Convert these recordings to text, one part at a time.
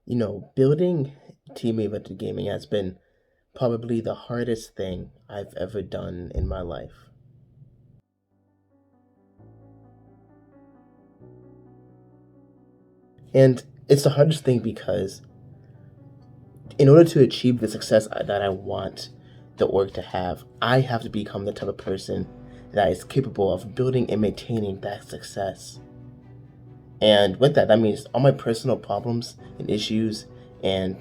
Building TeamRVTG gaming has been probably the hardest thing I've ever done in my life. And it's the hardest thing because in order to achieve the success that I want the org to have, I have to become the type of person that is capable of building and maintaining that success. And with that means all my personal problems and issues and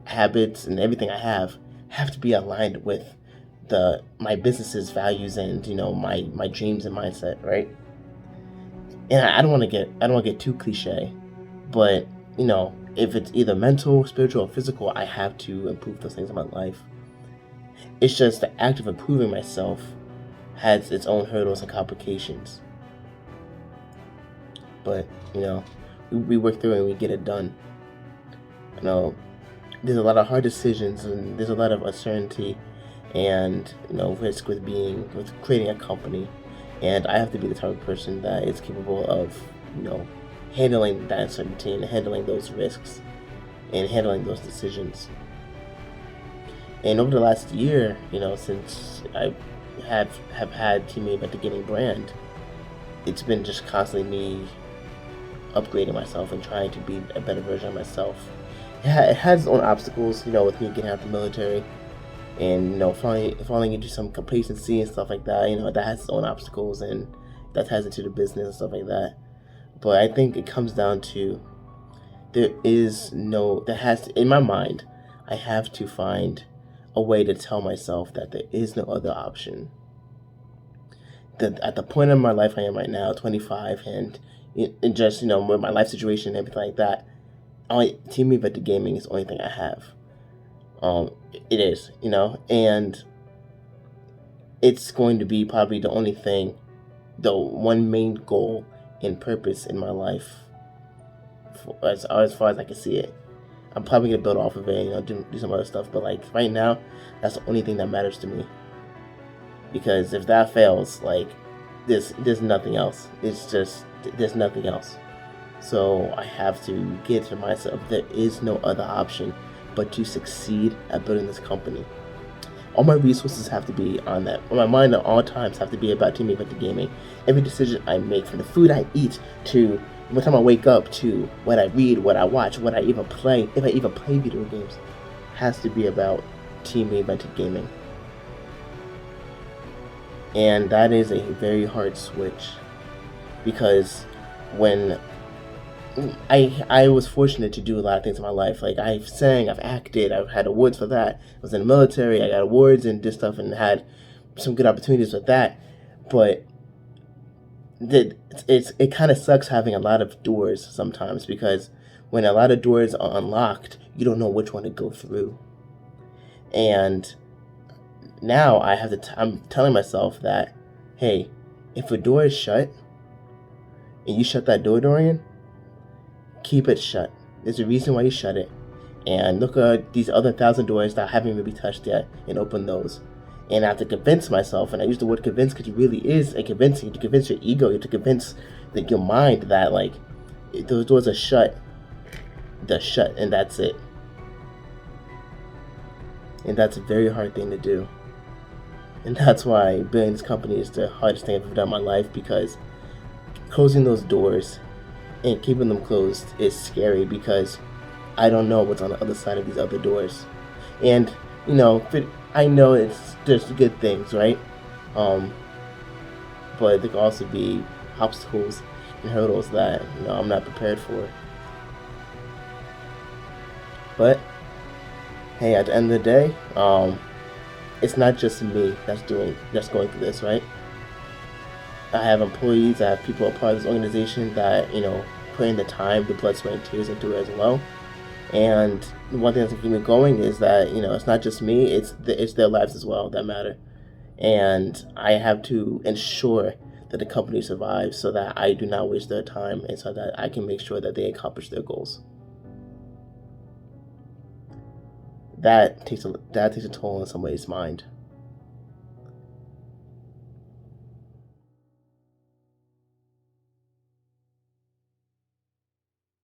habits and everything I have to be aligned with my business's values and my dreams and mindset, right? And I don't want to get too cliche, but if it's either mental, spiritual, or physical, I have to improve those things in my life. It's just the act of improving myself has its own hurdles and complications. But we work through it and we get it done. There's a lot of hard decisions and there's a lot of uncertainty and risk with creating a company, and I have to be the type of person that is capable of handling that uncertainty and handling those risks and handling those decisions. And over the last year, since I have had TeamRVTG Gaming brand, it's been just constantly me upgrading myself and trying to be a better version of myself. Yeah, it has its own obstacles, with me getting out of the military and falling into some complacency and stuff like that. That has its own obstacles and that ties into the business and stuff like that. But I think it comes down to in my mind, I have to find a way to tell myself that there is no other option. That at the point in my life I am right now, 25, and it just with my life situation and everything like that, TeamRVTG gaming is the only thing I have. It is, and it's going to be probably the only thing, the one main goal and purpose in my life, as far as I can see it. I'm probably gonna build off of it, do some other stuff, but like right now, that's the only thing that matters to me. Because if that fails, there's nothing else. There's nothing else. So I have to get to myself, there is no other option but to succeed at building this company. All my resources have to be on that. My mind at all times have to be about TeamRVTG gaming. Every decision I make, from the food I eat to what time I wake up to what I read, what I watch, what I even play, if I even play video games, has to be about TeamRVTG gaming. And that is a very hard switch, because when I was fortunate to do a lot of things in my life. Like I've sang, I've acted, I've had awards for that. I was in the military, I got awards and did stuff and had some good opportunities with that. But it kind of sucks having a lot of doors sometimes, because when a lot of doors are unlocked, you don't know which one to go through. And now I'm telling myself that, hey, if a door is shut and you shut that door, Dorian, keep it shut. There's a reason why you shut it. And look at these other 1,000 doors that I haven't really touched yet, and open those. And I have to convince myself, and I use the word convince because it really is a convincing. You have to convince your ego, you have to convince your mind that those doors are shut. They're shut, and that's it. And that's a very hard thing to do. And that's why building this company is the hardest thing I've ever done in my life, because closing those doors and keeping them closed is scary, because I don't know what's on the other side of these other doors. And I know there's good things, right? But there can also be obstacles and hurdles that I'm not prepared for. But hey, at the end of the day, it's not just me that's going through this, right? I have employees, I have people a part of this organization that, put in the time, the blood, sweat, and tears into it as well. And one thing that's keeping me going is that, it's not just me, it's their lives as well that matter. And I have to ensure that the company survives so that I do not waste their time, and so that I can make sure that they accomplish their goals. That takes a toll on somebody's mind.